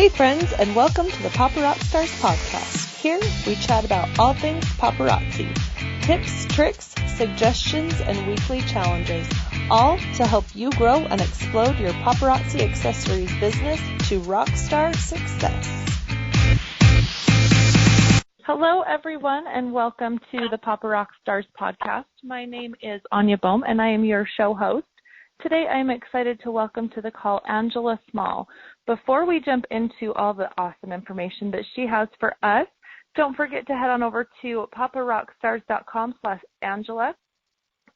Hey friends, and welcome to the Paparazzi Stars podcast. Here we chat about all things paparazzi. Tips, tricks, suggestions, and weekly challenges. All to help you grow and explode your paparazzi accessories business to rock star success. Hello everyone, and welcome to the Paparazzi Stars podcast. My name is Anya Bohm, and I am your show host. Today I am excited to welcome to the call Angela Small. Before we jump into all the awesome information that she has for us, don't forget to head on over to paparockstars.com/Angela.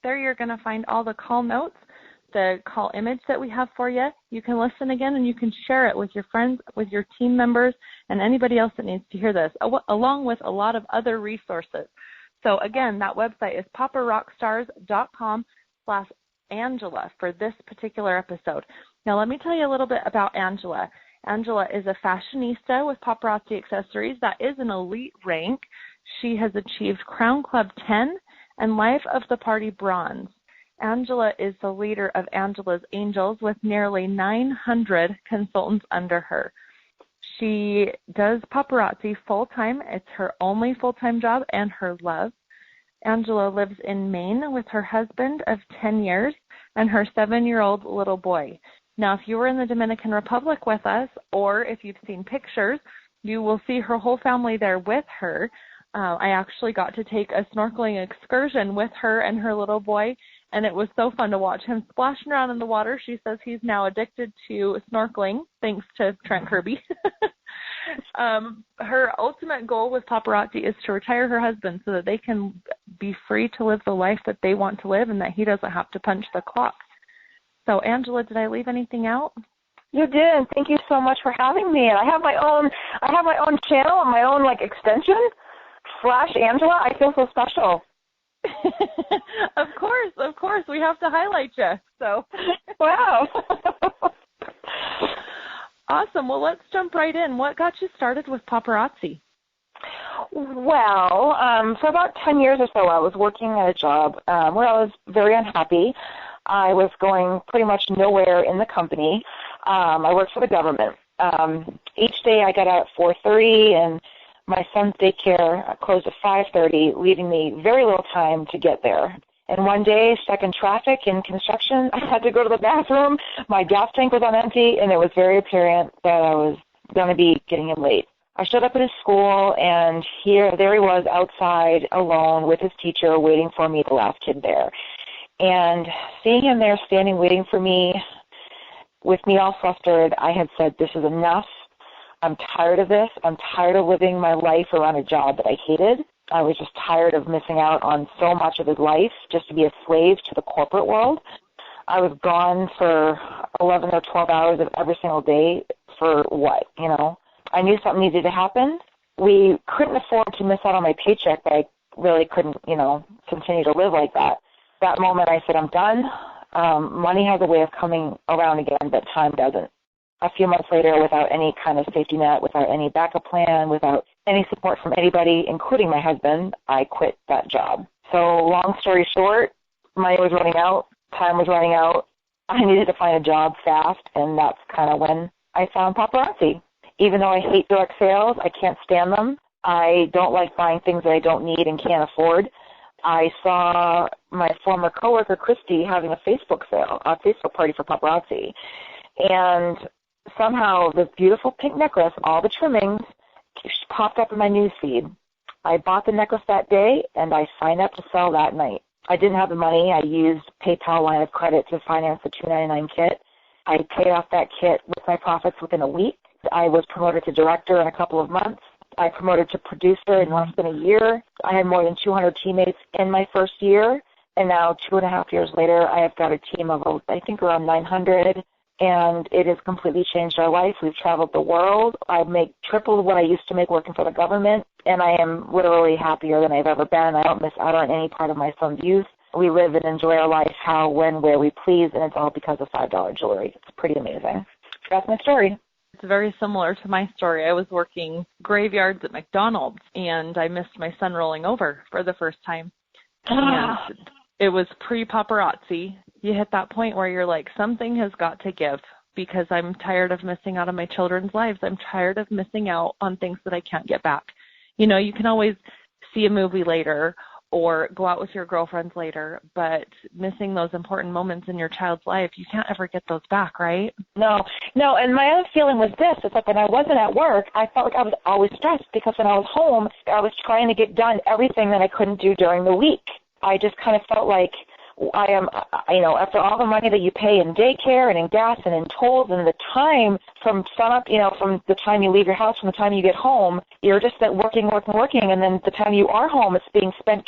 There you're going to find all the call notes, the call image that we have for you. You can listen again and you can share it with your friends, with your team members, and anybody else that needs to hear this, along with a lot of other resources. So again, that website is paparockstars.com/Angela for this particular episode. Now, let me tell you a little bit about Angela. Angela is a fashionista with Paparazzi Accessories. That is an elite rank. She has achieved Crown Club 10 and Life of the Party Bronze. Angela is the leader of Angela's Angels with nearly 900 consultants under her. She does paparazzi full-time. It's her only full-time job and her love. Angela lives in Maine with her husband of 10 years and her 7-year-old little boy. Now, if you were in the Dominican Republic with us, or if you've seen pictures, you will see her whole family there with her. I actually got to take a snorkeling excursion with her and her little boy, and it was so fun to watch him splashing around in the water. She says he's now addicted to snorkeling, thanks to Trent Kirby. Her ultimate goal with paparazzi is to retire her husband so that they can be free to live the life that they want to live and that he doesn't have to punch the clock. So, Angela, did I leave anything out? You did. Thank you so much for having me. And I have my own channel and my own extension /Angela. I feel so special. Of course. We have to highlight you. So. Wow. Awesome. Well, let's jump right in. What got you started with paparazzi? Well, for about 10 years or so, I was working at a job where I was very unhappy. I was going pretty much nowhere in the company. I worked for the government. Each day I got out at 4:30, and my son's daycare closed at 5:30, leaving me very little time to get there. And one day, stuck in traffic in construction, I had to go to the bathroom. My gas tank was on empty, and it was very apparent that I was going to be getting in late. I showed up at his school, and there he was outside alone with his teacher waiting for me, the last kid there. And seeing him there standing waiting for me, with me all flustered, I had said, this is enough. I'm tired of this. I'm tired of living my life around a job that I hated. I was just tired of missing out on so much of his life just to be a slave to the corporate world. I was gone for 11 or 12 hours of every single day for what, I knew something needed to happen. We couldn't afford to miss out on my paycheck, but I really couldn't, continue to live like that. That moment I said, I'm done. Money has a way of coming around again, but time doesn't. A few months later, without any kind of safety net, without any backup plan, without any support from anybody, including my husband, I quit that job. So long story short, money was running out, time was running out. I needed to find a job fast, and that's kind of when I found paparazzi. Even though I hate direct sales, I can't stand them. I don't like buying things that I don't need and can't afford. I saw my former coworker, Christy, having a Facebook party for paparazzi. And somehow this beautiful pink necklace, all the trimmings, popped up in my news feed. I bought the necklace that day, and I signed up to sell that night. I didn't have the money. I used PayPal line of credit to finance the $299 kit. I paid off that kit with my profits within a week. I was promoted to director in a couple of months. I promoted to producer in less than a year. I had more than 200 teammates in my first year, and now 2.5 years later, I have got a team of, I think, around 900, and it has completely changed our life. We've traveled the world. I make triple what I used to make working for the government, and I am literally happier than I've ever been. I don't miss out on any part of my son's youth. We live and enjoy our life how, when, where we please, and it's all because of $5 jewelry. It's pretty amazing. That's my story. It's very similar to my story. I was working graveyards at McDonald's, and I missed my son rolling over for the first time. And it was pre-paparazzi. You hit that point where you're like, something has got to give. because I'm tired of missing out on my children's lives. I'm tired of missing out on things that I can't get back. You know, you can always see a movie later or go out with your girlfriends later, but missing those important moments in your child's life, you can't ever get those back, right? No, and my other feeling was this. It's like when I wasn't at work, I felt like I was always stressed because when I was home, I was trying to get done everything that I couldn't do during the week. I just kind of felt like I am, you know, after all the money that you pay in daycare and in gas and in tolls and the time from sunup, you know, from the time you leave your house, from the time you get home, you're just working, and then the time you are home, it's being spent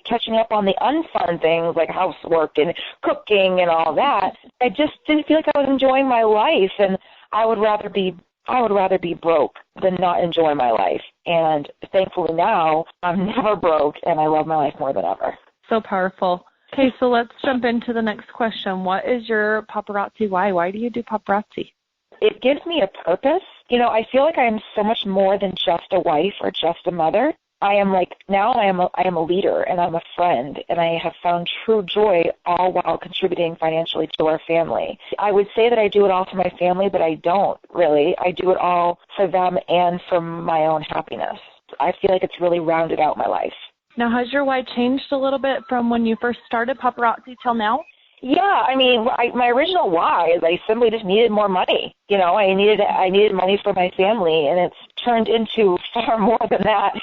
catching up on the unfun things like housework and cooking and all that. I just didn't feel like I was enjoying my life, and I would rather be broke than not enjoy my life. And thankfully now, I'm never broke, and I love my life more than ever. So powerful. Okay, so let's jump into the next question. What is your paparazzi why? Why do you do paparazzi? It gives me a purpose. You know, I feel like I am so much more than just a wife or just a mother. I am a leader, and I'm a friend, and I have found true joy all while contributing financially to our family. I would say that I do it all for my family, but I don't really. I do it all for them and for my own happiness. I feel like it's really rounded out my life. Now, has your why changed a little bit from when you first started paparazzi till now? Yeah, I mean, my original why is I simply just needed more money. You know, I needed money for my family, and it's turned into far more than that.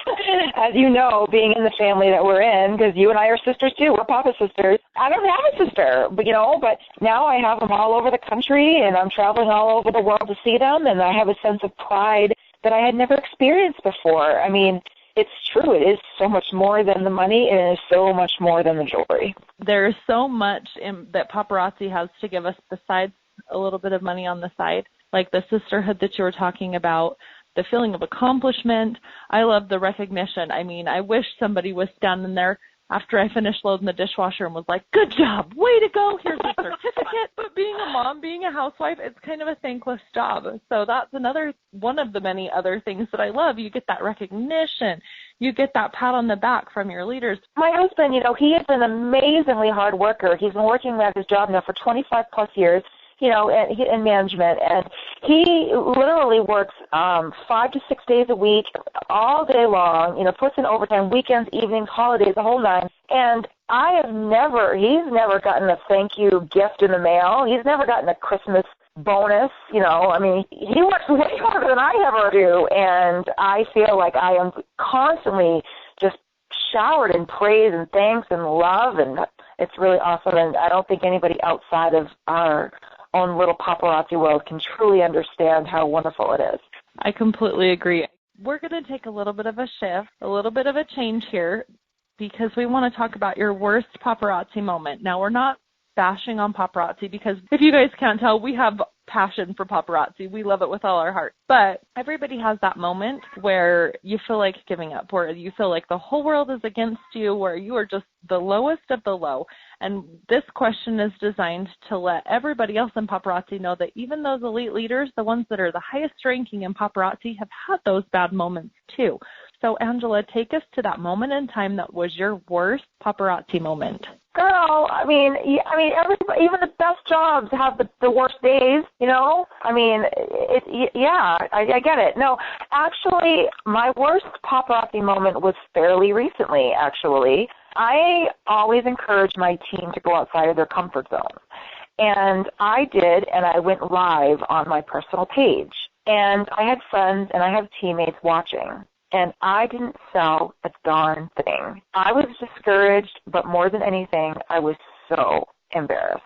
As you know, being in the family that we're in, because you and I are sisters too. We're Papa sisters. I don't have a sister, but now I have them all over the country, and I'm traveling all over the world to see them, and I have a sense of pride that I had never experienced before. I mean, it's true. It is so much more than the money, and it is so much more than the jewelry. There is so much that paparazzi has to give us besides a little bit of money on the side, like the sisterhood that you were talking about, the feeling of accomplishment. I love the recognition. I mean, I wish somebody was standing there after I finished loading the dishwasher and was like, good job, way to go, here's your certificate. But being a mom, being a housewife, it's kind of a thankless job. So that's one of the many other things that I love. You get that recognition. You get that pat on the back from your leaders. My husband, he is an amazingly hard worker. He's been working at his job now for 25 plus years, in management, and he literally works 5 to 6 days a week, all day long, puts in overtime, weekends, evenings, holidays, the whole nine. And he's never gotten a thank you gift in the mail. He's never gotten a Christmas bonus, he works way harder than I ever do, and I feel like I am constantly just showered in praise and thanks and love, and it's really awesome. And I don't think anybody outside of our own little paparazzi world can truly understand how wonderful it is. I completely agree. We're going to take a little bit of a shift, a little bit of a change here, because we want to talk about your worst paparazzi moment. Now, we're not bashing on paparazzi, because if you guys can't tell, we have passion for paparazzi. We love it with all our heart. But everybody has that moment where you feel like giving up, where you feel like the whole world is against you, where you are just the lowest of the low. And this question is designed to let everybody else in paparazzi know that even those elite leaders, the ones that are the highest ranking in paparazzi, have had those bad moments too. So, Angela, take us to that moment in time that was your worst paparazzi moment. Girl, I mean, everybody, even the best jobs have the worst days, I get it. No, actually, my worst paparazzi moment was fairly recently, actually. I always encourage my team to go outside of their comfort zone. And I did, and I went live on my personal page. And I had friends and I have teammates watching. And I didn't sell a darn thing. I was discouraged, but more than anything, I was so embarrassed.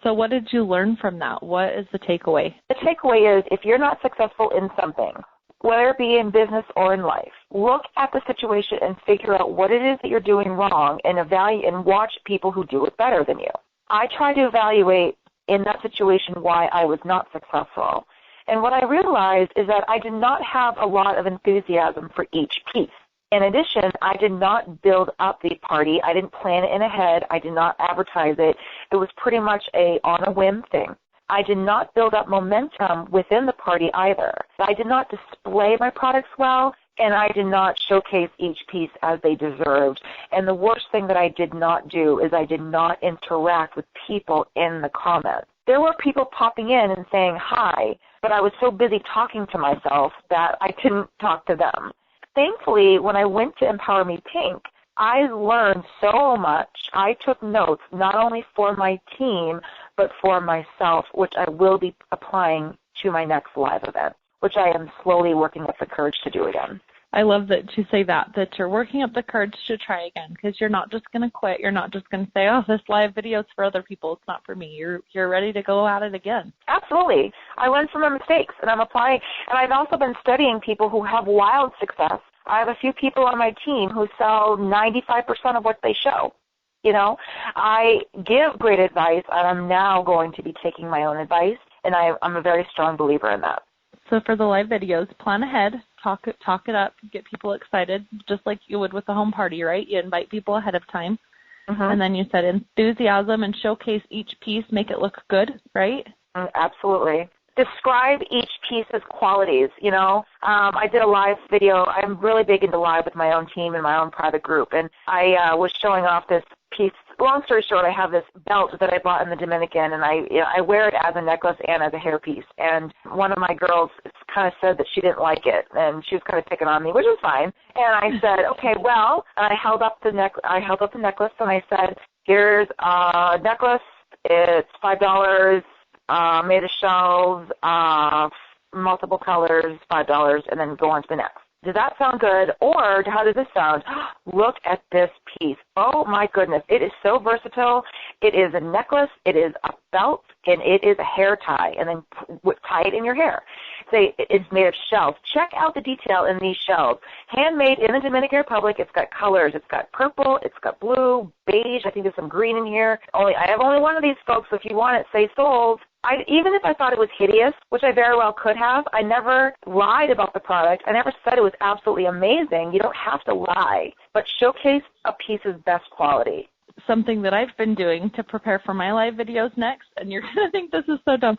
So what did you learn from that? What is the takeaway? The takeaway is if you're not successful in something, whether it be in business or in life, look at the situation and figure out what it is that you're doing wrong and evaluate and watch people who do it better than you. I try to evaluate in that situation why I was not successful. And what I realized is that I did not have a lot of enthusiasm for each piece. In addition, I did not build up the party. I didn't plan it in ahead. I did not advertise it. It was pretty much on a whim thing. I did not build up momentum within the party either. I did not display my products well, and I did not showcase each piece as they deserved. And the worst thing that I did not do is I did not interact with people in the comments. There were people popping in and saying hi, but I was so busy talking to myself that I couldn't talk to them. Thankfully, when I went to Empower Me Pink, I learned so much. I took notes not only for my team, but for myself, which I will be applying to my next live event, which I am slowly working up the courage to do again. I love that you say that you're working up the courage to try again, because you're not just going to quit. You're not just going to say, oh, this live video is for other people. It's not for me. You're ready to go at it again. Absolutely. I learned from my mistakes, and I'm applying. And I've also been studying people who have wild success. I have a few people on my team who sell 95% of what they show. You know, I give great advice, and I'm now going to be taking my own advice, and I'm a very strong believer in that. So for the live videos, plan ahead, talk it up, get people excited, just like you would with a home party, right? You invite people ahead of time. Mm-hmm. And then you said enthusiasm and showcase each piece, make it look good, right? Absolutely. Describe each piece's qualities, you know. I did a live video. I'm really big into live with my own team and my own private group, and I was showing off this piece. Long story short, I have this belt that I bought in the Dominican, and I wear it as a necklace and as a hairpiece. And one of my girls kind of said that she didn't like it, and she was kind of picking on me, which was fine. And I said, okay, well, and I held up the necklace, and I said, here's a necklace. It's $5. Made of shells, multiple colors, $5, and then go on to the next. Does that sound good? Or how does this sound? Look at this piece. Oh, my goodness. It is so versatile. It is a necklace. It is a belt. And it is a hair tie. And then tie it in your hair. Say it's made of shells. Check out the detail in these shells. Handmade in the Dominican Republic. It's got colors. It's got purple. It's got blue, beige. I think there's some green in here. I have only one of these, folks. So if you want it, say sold. Even if I thought it was hideous, which I very well could have, I never lied about the product. I never said it was absolutely amazing. You don't have to lie, but showcase a piece's best quality. Something that I've been doing to prepare for my live videos next, and you're going to think this is so dumb.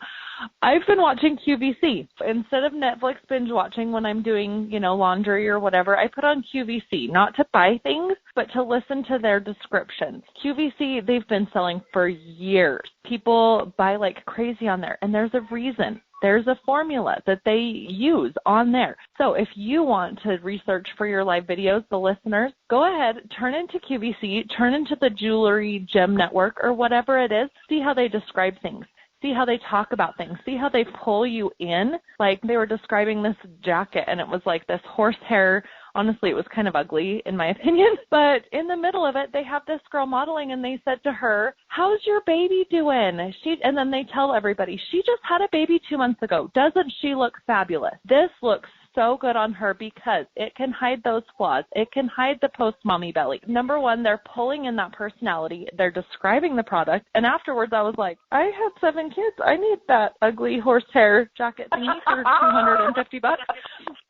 I've been watching QVC. Instead of Netflix binge watching when I'm doing, laundry or whatever, I put on QVC, not to buy things, but to listen to their descriptions. QVC, they've been selling for years. People buy like crazy on there, and there's a reason. There's a formula that they use on there. So if you want to research for your live videos, the listeners, go ahead, turn into QVC, turn into the Jewelry Gem Network or whatever it is, see how they describe things. See how they talk about things. See how they pull you in. Like they were describing this jacket, and it was like this horsehair. Honestly, it was kind of ugly in my opinion. But in the middle of it, they have this girl modeling, and they said to her, how's your baby doing? And then they tell everybody, she just had a baby 2 months ago. Doesn't she look fabulous? This looks so good on her because it can hide those flaws. It can hide the post-mommy belly. Number one, they're pulling in that personality. They're describing the product. And afterwards, I was like, I had 7 kids. I need that ugly horsehair jacket thingy for $250.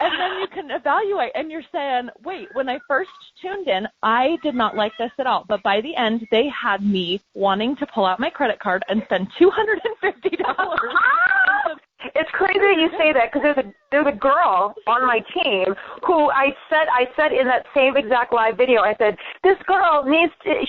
And then you can evaluate, and you're saying, wait, when I first tuned in, I did not like this at all. But by the end, they had me wanting to pull out my credit card and spend $250. It's crazy that you say that, because there's a girl on my team who I said in that same exact live video, I said, this girl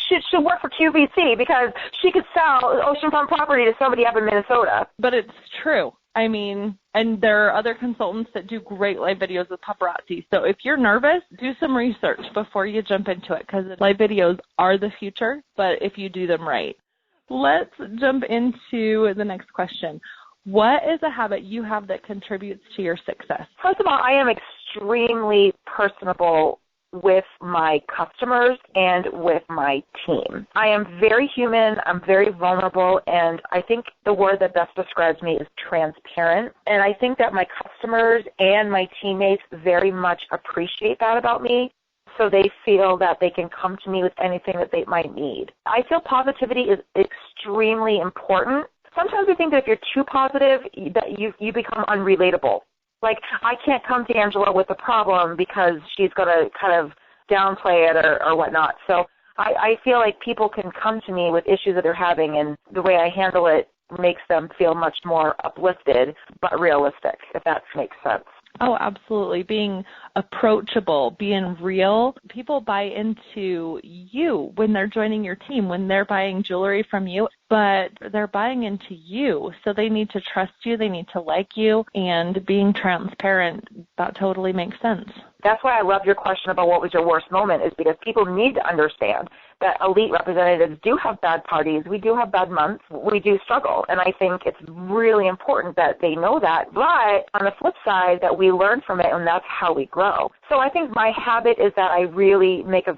should work for QVC because she could sell oceanfront property to somebody up in Minnesota. But it's true. I mean, and there are other consultants that do great live videos with paparazzi. So if you're nervous, do some research before you jump into it, because live videos are the future, but if you do them right. Let's jump into the next question. What is a habit you have that contributes to your success? First of all, I am extremely personable with my customers and with my team. I am very human, I'm very vulnerable, and I think the word that best describes me is transparent. And I think that my customers and my teammates very much appreciate that about me, so they feel that they can come to me with anything that they might need. I feel positivity is extremely important. Sometimes we think that if you're too positive, that you become unrelatable. Like, I can't come to Angela with a problem because she's going to kind of downplay it or whatnot. So I feel like people can come to me with issues that they're having, and the way I handle it makes them feel much more uplifted but realistic, if that makes sense. Oh, absolutely. Being approachable, being real. People buy into you when they're joining your team, when they're buying jewelry from you, but they're buying into you. So they need to trust you. They need to like you. And being transparent, that totally makes sense. That's why I love your question about what was your worst moment, is because people need to understand that elite representatives do have bad parties. We do have bad months. We do struggle. And I think it's really important that they know that. But on the flip side, that we learn from it, and that's how we grow. So I think my habit is that I really make a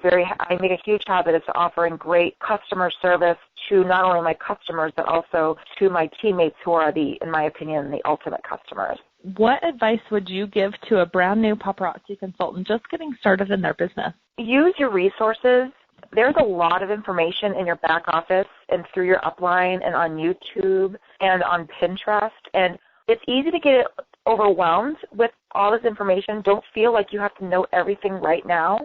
huge habit of offering great customer service to not only my customers, but also to my teammates who are in my opinion, the ultimate customers. What advice would you give to a brand new paparazzi consultant just getting started in their business? Use your resources. There's a lot of information in your back office and through your upline and on YouTube and on Pinterest. And it's easy to get overwhelmed with all this information. Don't feel like you have to know everything right now,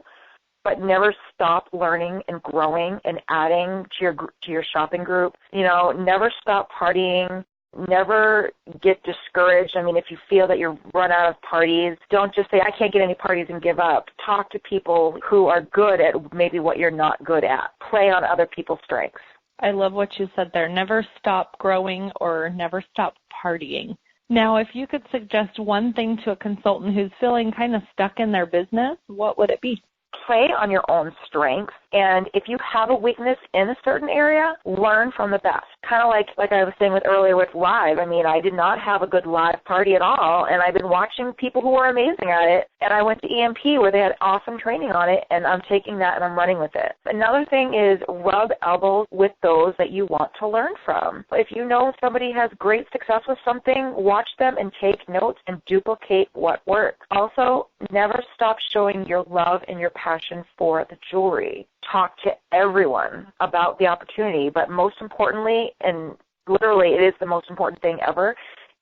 but never stop learning and growing and adding to your shopping group. Never stop partying. Never get discouraged. I mean, if you feel that you're run out of parties, don't just say, I can't get any parties and give up. Talk to people who are good at maybe what you're not good at. Play on other people's strengths. I love what you said there. Never stop growing or never stop partying. Now, if you could suggest one thing to a consultant who's feeling kind of stuck in their business, what would it be? Play on your own strengths, and if you have a weakness in a certain area, learn from the best. Kind of like I was saying earlier with live. I mean, I did not have a good live party at all, and I've been watching people who are amazing at it, and I went to EMP where they had awesome training on it, and I'm taking that and I'm running with it. Another thing is rub elbows with those that you want to learn from. If you know somebody has great success with something, watch them and take notes and duplicate what works. Also, never stop showing your love and your passion for the jewelry. Talk to everyone about the opportunity, but most importantly, and literally it is the most important thing ever,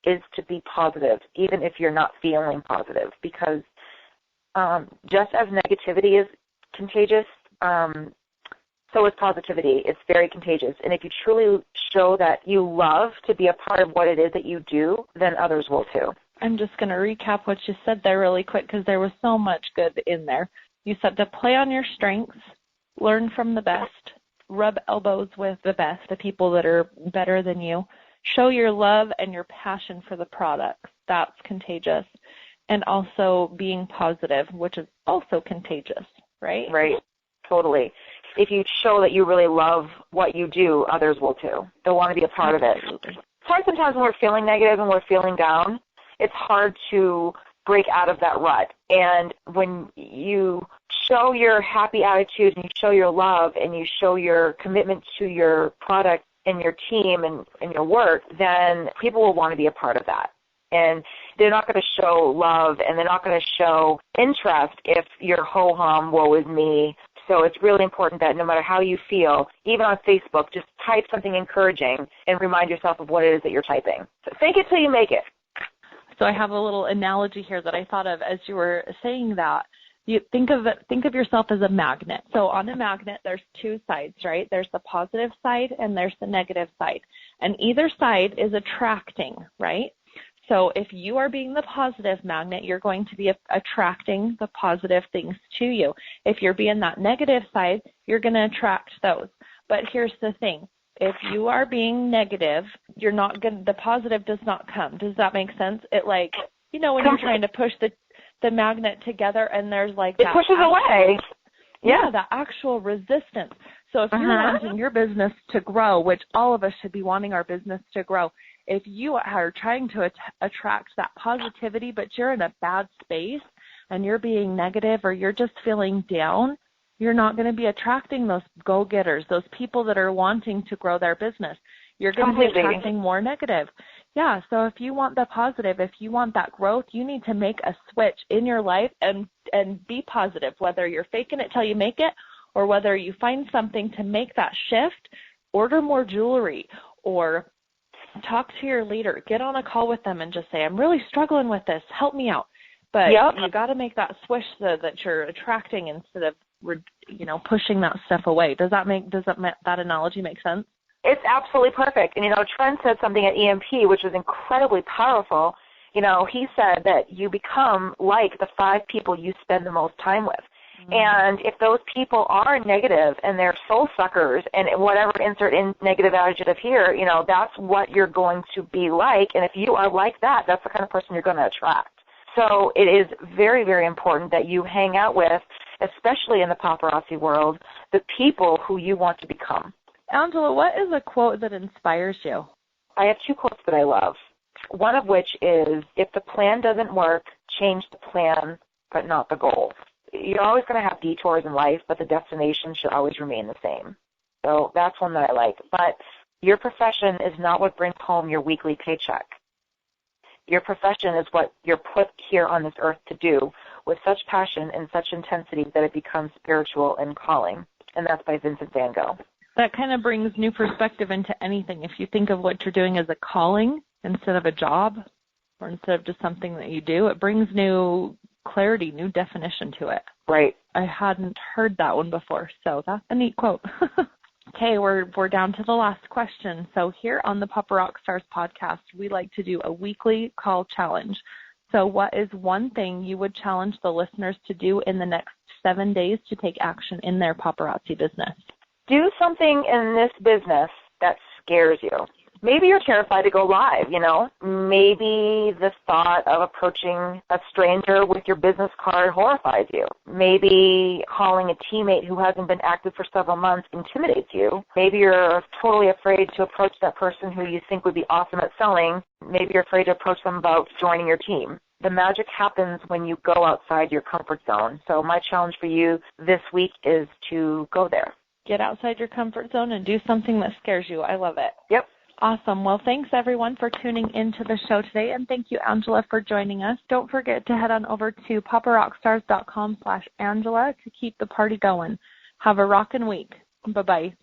is to be positive, even if you're not feeling positive, because just as negativity is contagious, so is positivity. It's very contagious. And if you truly show that you love to be a part of what it is that you do, then others will too. I'm just going to recap what you said there really quick because there was so much good in there. You said to play on your strengths, learn from the best, rub elbows with the best, the people that are better than you, show your love and your passion for the products. That's contagious. And also being positive, which is also contagious, right? Right, totally. If you show that you really love what you do, others will too. They'll want to be a part of it. It's hard sometimes when we're feeling negative and we're feeling down. It's hard to break out of that rut. And when you show your happy attitude and you show your love and you show your commitment to your product and your team and your work, then people will want to be a part of that. And they're not going to show love and they're not going to show interest if you're ho-hum, woe is me. So it's really important that no matter how you feel, even on Facebook, just type something encouraging and remind yourself of what it is that you're typing. So fake it till you make it. So I have a little analogy here that I thought of as you were saying that. You think of yourself as a magnet. So on a magnet, there's two sides, right? There's the positive side and there's the negative side. And either side is attracting, right? So if you are being the positive magnet, you're going to be attracting the positive things to you. If you're being that negative side, you're going to attract those. But here's the thing. If you are being negative, you're not going. The positive does not come. Does that make sense? It when you're trying to push the magnet together and there's like it pushes away. Yeah, the actual resistance. So if you're wanting your business to grow, which all of us should be wanting our business to grow, if you are trying to attract that positivity, but you're in a bad space and you're being negative or you're just feeling down, you're not going to be attracting those go-getters, those people that are wanting to grow their business. You're going to be attracting more negative. Yeah, so if you want the positive, if you want that growth, you need to make a switch in your life and be positive, whether you're faking it till you make it or whether you find something to make that shift. Order more jewelry or talk to your leader. Get on a call with them and just say, I'm really struggling with this. Help me out. But you got to make that switch so that you're attracting instead of pushing that stuff away. Does that analogy make sense? It's absolutely perfect. And Trent said something at EMP which was incredibly powerful. He said that you become like the 5 people you spend the most time with. And if those people are negative and they're soul suckers and whatever, insert in negative adjective here, that's what you're going to be like. And if you are like that, that's the kind of person you're going to attract. So it is very, very important that you hang out with, especially in the paparazzi world, the people who you want to become. Angela, what is a quote that inspires you? I have 2 quotes that I love. One of which is, if the plan doesn't work, change the plan, but not the goal. You're always going to have detours in life, but the destination should always remain the same. So that's one that I like. But your profession is not what brings home your weekly paycheck. Your profession is what you're put here on this earth to do with such passion and such intensity that it becomes spiritual and calling. And that's by Vincent van Gogh. That kind of brings new perspective into anything. If you think of what you're doing as a calling instead of a job or instead of just something that you do, it brings new clarity, new definition to it. Right. I hadn't heard that one before, so that's a neat quote. Okay, we're down to the last question. So here on the Papa Rock Stars podcast, we like to do a weekly call challenge. So what is one thing you would challenge the listeners to do in the next 7 days to take action in their paparazzi business? Do something in this business that scares you. Maybe you're terrified to go live, Maybe the thought of approaching a stranger with your business card horrifies you. Maybe calling a teammate who hasn't been active for several months intimidates you. Maybe you're totally afraid to approach that person who you think would be awesome at selling. Maybe you're afraid to approach them about joining your team. The magic happens when you go outside your comfort zone. So my challenge for you this week is to go there. Get outside your comfort zone and do something that scares you. I love it. Yep. Awesome. Well, thanks, everyone, for tuning into the show today, and thank you, Angela, for joining us. Don't forget to head on over to paparockstars.com/Angela to keep the party going. Have a rockin' week. Bye-bye.